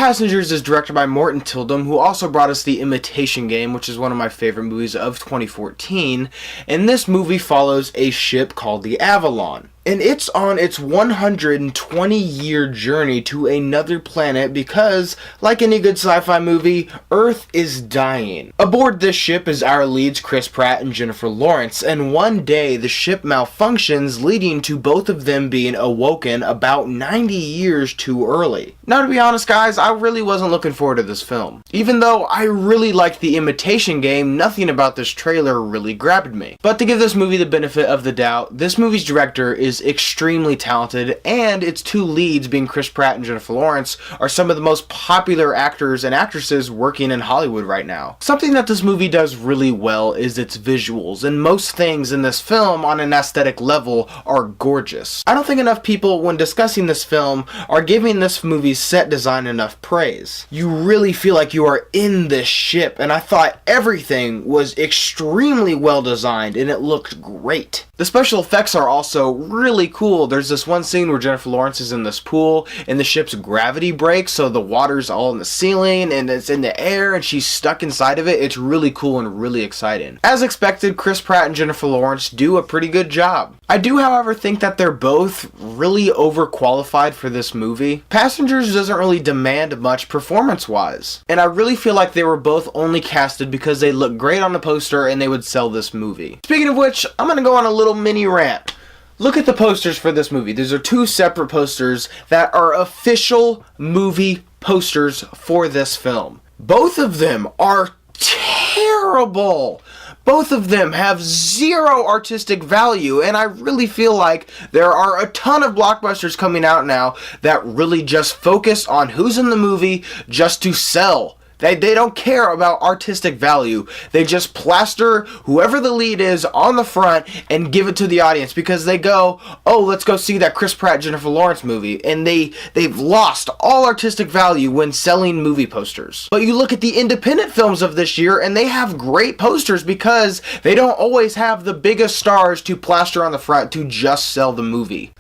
Passengers is directed by Morten Tyldum, who also brought us The Imitation Game, which is one of my favorite movies of 2014, and this movie follows a ship called the Avalon. And it's on its 120-year journey to another planet because, like any good sci-fi movie, Earth is dying. Aboard this ship is our leads Chris Pratt and Jennifer Lawrence, and one day the ship malfunctions, leading to both of them being awoken about 90 years too early. Now, to be honest, guys, I really wasn't looking forward to this film. Even though I really liked The Imitation Game, nothing about this trailer really grabbed me. But to give this movie the benefit of the doubt, this movie's director is extremely talented, and its two leads, being Chris Pratt and Jennifer Lawrence, are some of the most popular actors and actresses working in Hollywood right now. Something that this movie does really well is its visuals, and most things in this film on an aesthetic level are gorgeous. I don't think enough people, when discussing this film, are giving this movie's set design enough praise. You really feel like you are in this ship, and I thought everything was extremely well designed and it looked great. The special effects are also really cool. There's this one scene where Jennifer Lawrence is in this pool and the ship's gravity breaks, so the water's all in the ceiling and it's in the air and she's stuck inside of it. It's really cool and really exciting. As expected, Chris Pratt and Jennifer Lawrence do a pretty good job. I do, however, think that they're both really overqualified for this movie. Passengers doesn't really demand much performance-wise, and I really feel like they were both only casted because they look great on the poster and they would sell this movie. Speaking of which, I'm gonna go on a little mini rant. Look at the posters for this movie. These are two separate posters that are official movie posters for this film. Both of them are terrible. Both of them have zero artistic value, and I really feel like there are a ton of blockbusters coming out now that really just focus on who's in the movie just to sell. They don't care about artistic value. They just plaster whoever the lead is on the front and give it to the audience because they go, oh, let's go see that Chris Pratt, Jennifer Lawrence movie. And they've lost all artistic value when selling movie posters. But you look at the independent films of this year and they have great posters because they don't always have the biggest stars to plaster on the front to just sell the movie.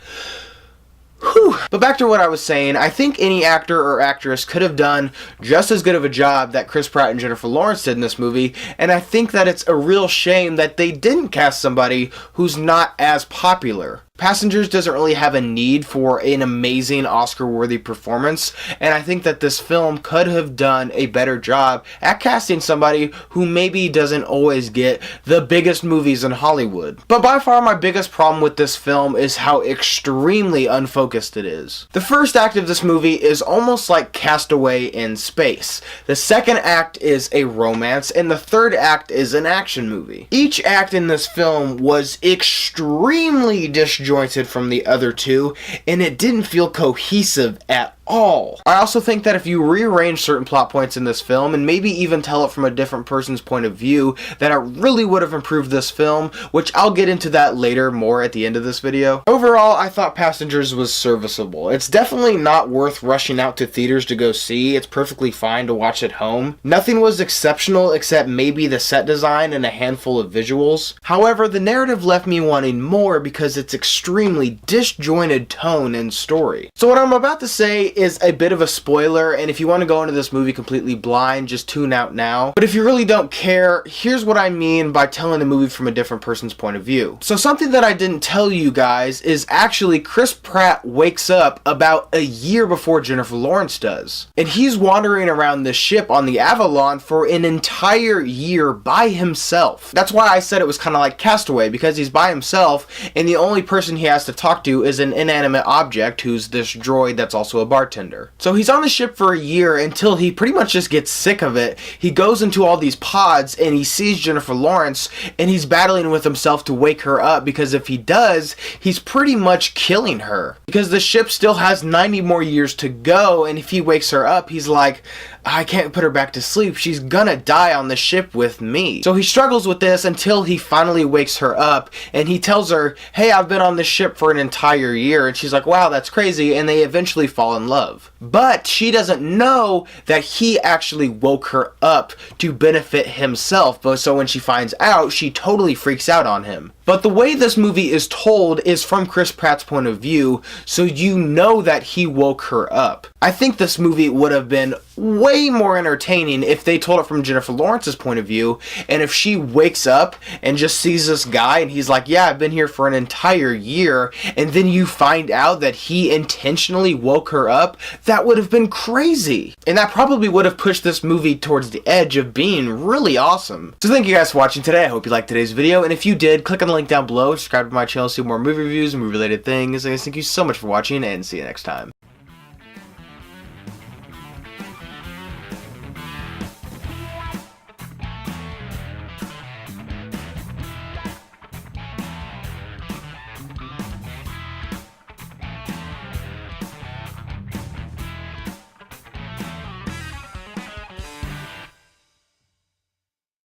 Whew. But back to what I was saying, I think any actor or actress could have done just as good of a job that Chris Pratt and Jennifer Lawrence did in this movie, and I think that it's a real shame that they didn't cast somebody who's not as popular. Passengers doesn't really have a need for an amazing Oscar-worthy performance, and I think that this film could have done a better job at casting somebody who maybe doesn't always get the biggest movies in Hollywood. But by far my biggest problem with this film is how extremely unfocused it is. The first act of this movie is almost like Castaway in space. The second act is a romance, and the third act is an action movie. Each act in this film was extremely disjointed from the other two, and it didn't feel cohesive at all. I also think that if you rearrange certain plot points in this film and maybe even tell it from a different person's point of view, that it really would have improved this film, which I'll get into that later more at the end of this video. Overall, I thought Passengers was serviceable. It's definitely not worth rushing out to theaters to go see. It's perfectly fine to watch at home. Nothing was exceptional except maybe the set design and a handful of visuals. However, the narrative left me wanting more because its extremely disjointed tone and story. So what I'm about to say is a bit of a spoiler, and if you want to go into this movie completely blind, just tune out now. But if you really don't care, here's what I mean by telling the movie from a different person's point of view. So something that I didn't tell you guys is actually Chris Pratt wakes up about a year before Jennifer Lawrence does. And he's wandering around this ship on the Avalon for an entire year by himself. That's why I said it was kind of like Castaway, because he's by himself, and the only person he has to talk to is an inanimate object who's this droid that's also a bartender. So he's on the ship for a year until he pretty much just gets sick of it. He goes into all these pods and he sees Jennifer Lawrence and he's battling with himself to wake her up, because if he does, he's pretty much killing her. Because the ship still has 90 more years to go, and if he wakes her up, he's like, I can't put her back to sleep. She's gonna die on the ship with me. So he struggles with this until he finally wakes her up and he tells her, hey, I've been on this ship for an entire year. And she's like, wow, that's crazy. And they eventually fall in love. But she doesn't know that he actually woke her up to benefit himself. But so when she finds out, she totally freaks out on him. But the way this movie is told is from Chris Pratt's point of view, so you know that he woke her up. I think this movie would have been way more entertaining if they told it from Jennifer Lawrence's point of view, and if she wakes up and just sees this guy and he's like, yeah, I've been here for an entire year, and then you find out that he intentionally woke her up. That would have been crazy. And that probably would have pushed this movie towards the edge of being really awesome. So thank you guys for watching today. I hope you liked today's video, and if you did, click on the link down below, subscribe to my channel, see more movie reviews and movie related things. And thank you so much for watching, and see you next time.